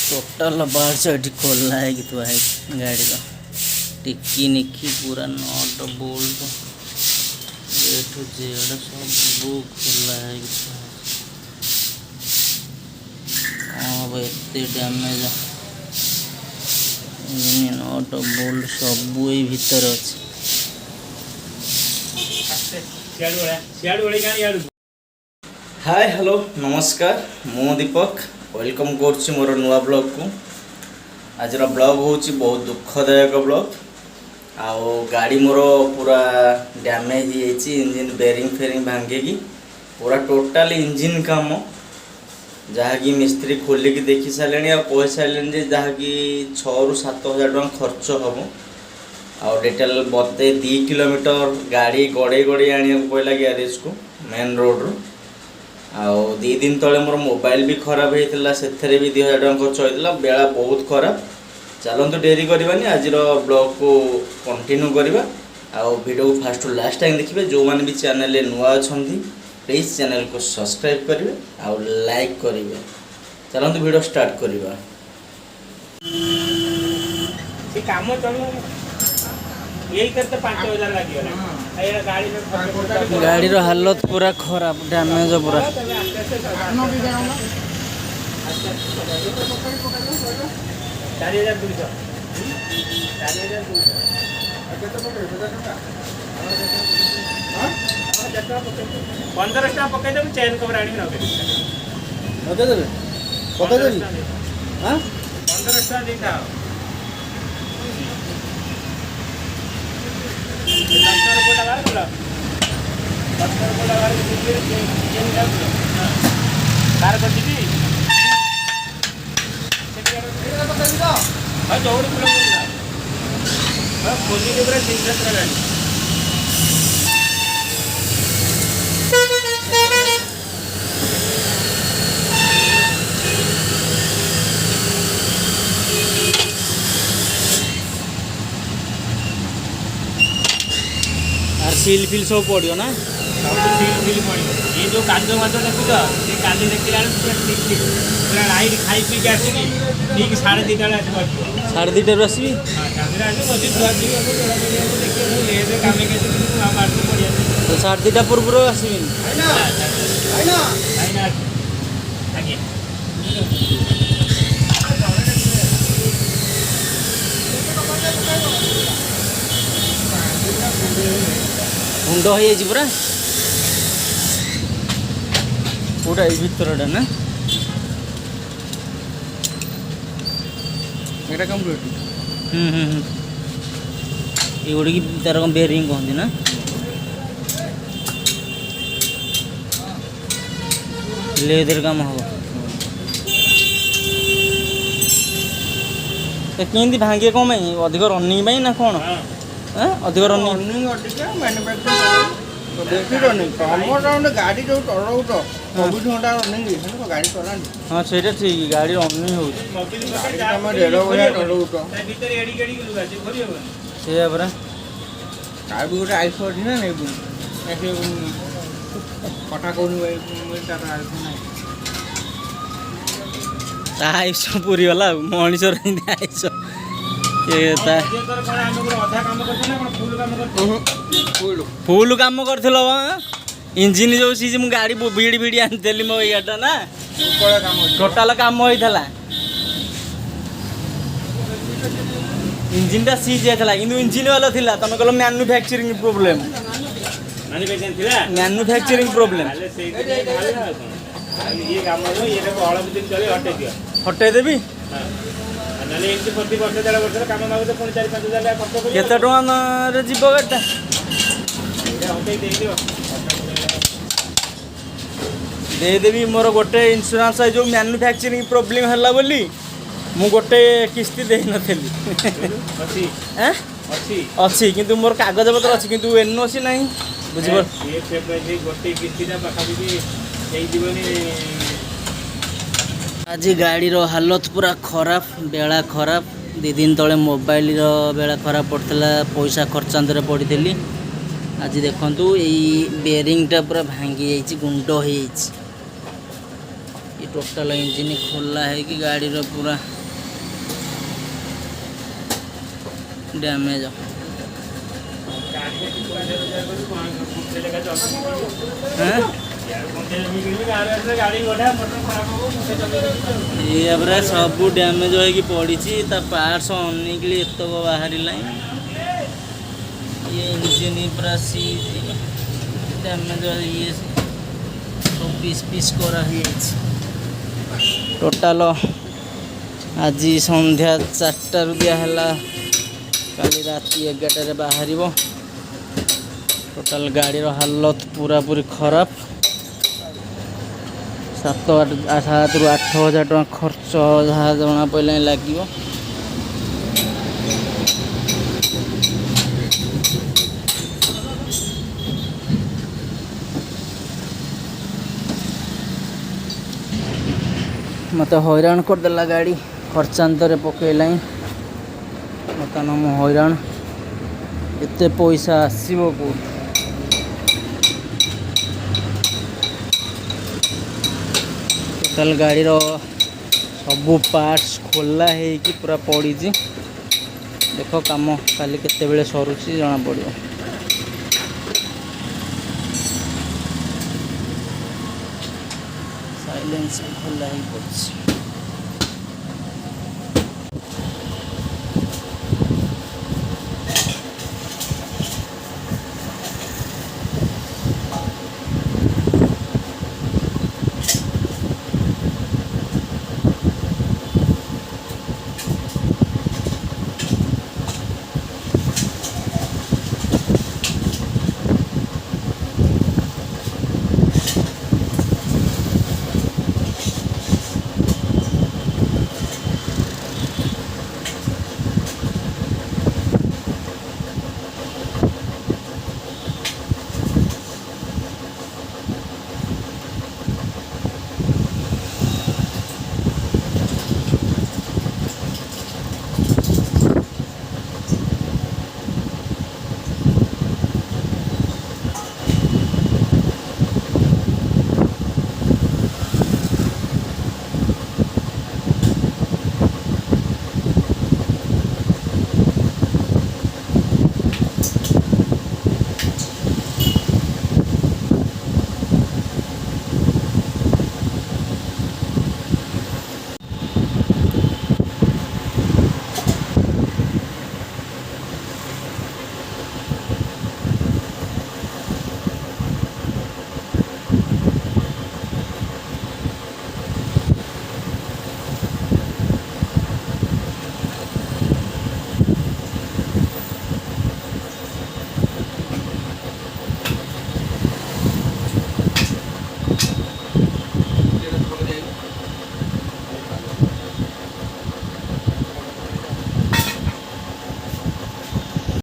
Total बाहर से खोलना है कि तो है गाड़ी का टिक्की निक्की पूरा nut bolt A to Z सब खोला है कि हाँ भाई एते डैमेज नट बोल्ट सब ये भीतर अच्छे। हाय हेलो नमस्कार मु दीपक वेलकम कर मोर नुआ ब्लॉग को। आज ब्लॉग हूँ बहुत दुखदायक ब्लॉग। आओ गाड़ी मोर पूरा डैमेज इंजिन बेरिंग फेरिंग भांगिकी पूरा टोटाल इंजिन काम जहाँकि मिस्त्री खोलिकी देखी सारे आ कही सारे जहाँकि 6 ରୁ 7 हज़ार टका खर्च हम आ डिटेल बते 2 किलोमीटर गाड़ी गड़े गड़े आने पड़ा ग्यारेज को मेन रोड रू आउ 2 दिन तले मोर मोबाइल भी खराब होता से भी 2000 टका खर्च होता बेला बहुत खराब। चलतु डेरी करवानी आज ब्लॉग को कंटिन्यू करवा आउ वीडियो को फास्ट टू लास्ट टाइम देखिए। जो मैंने भी चैनल नुआ अच्छा प्लीज चैनल को सब्सक्राइब करेंगे आउ लाइक करेंगे। चलतु वीडियो स्टार्ट करवा। गाड़ी रो हालत पूरा खराब डैमेज पूरा पंद्रह टाँग पकईदे चेन कवर आनी पकईदेवी 15 दीटा कार कर चौड़ी फुल खोली पूरा 3 गाड़ी सील फिल सब पड़ो ना सील पड़ो ये जो काज माज देखुच से काली देखला ठीक पूरा लाइट खाई पी के आसिकी ठीक 2:30 बेले आस 2:30 आसबी तो 2:30 पूर्व आसबी मुंड हो पूरा पूरा भीतर ना एटा कंप्लीट ये गुड़ी की तार कौन बेरिंग कहते ना लेदर काम हम केमती भांगे कौन अधिक रनिंग ना कौन अधिक रनिंग गाड़ी जो चलाउट 24 घंटा रनिंग गाड़ी चलानी हाँ से ठीक गाड़ी रनिंग हो परा कार भी गोटे आयुष अच्छी ना नहीं कटा कौन आयुष पूरी गला मनीषर आयुष फुल काम कर इंजिन जो सी मु गाड़ी भिड़ी भिड़ी आनी मो याटा ना टोटाल काम होता इंजिन सीज जाता कि इंजिन वाला था तुम कह मैन्युफैक्चरिंग प्रोब्लेम मैन्युफैक्चरिंग प्रोब्लेम हटे देवी केते टଙ୍କା जीव गाड़ीटा देदेवी मोर गोटे इन्शुरांस जो मैन्युफैक्चरिंग प्रोब्लेम है बोली मु गोटे किस्ती दे नथली अच्छी किंतु मोर कागज पत्र अच्छी किंतु एनओसी नहीं बुझिबो गोटे किस्तीटा पाखापाखि आज गाड़ी रो हालत पूरा खराब बेला खराब 2 दिन तले मोबाइल रो बेला खराब पड़ता पैसा खर्चांतर पड़ी आज देखु ये बेरिंगटा पूरा भांगी गुंड हो टोटाल इंजिन खोला है कि गाड़ी रो पूरा डैमेज। ये अब सब डैमेज होगी पड़ी पार्ट्स अनेकली एतक बाहर ये इंजिन पूरा डैमेज ये सब पीस पीस करा टोटाल आज संध्या 4टारू दिहला काली राति 11टारे बाहर। टोटाल गाड़ी हालत पूरा पूरी खराब। 7 ରୁ 8 हज़ार टଙ୍କା खर्च जहाँ जना पड़े लगे। मत हैरान करदेला गाड़ी खर्चांतर पकईला बर्तमान मु हैरान एत पैसा आसो कौ टोटाल गाड़ी सबू पार्ट्स खोला है कि पूरा पड़ी। देख काम काली केते बेले सरुची जना पड़ो। साइलेंस खोला ही पड़ी।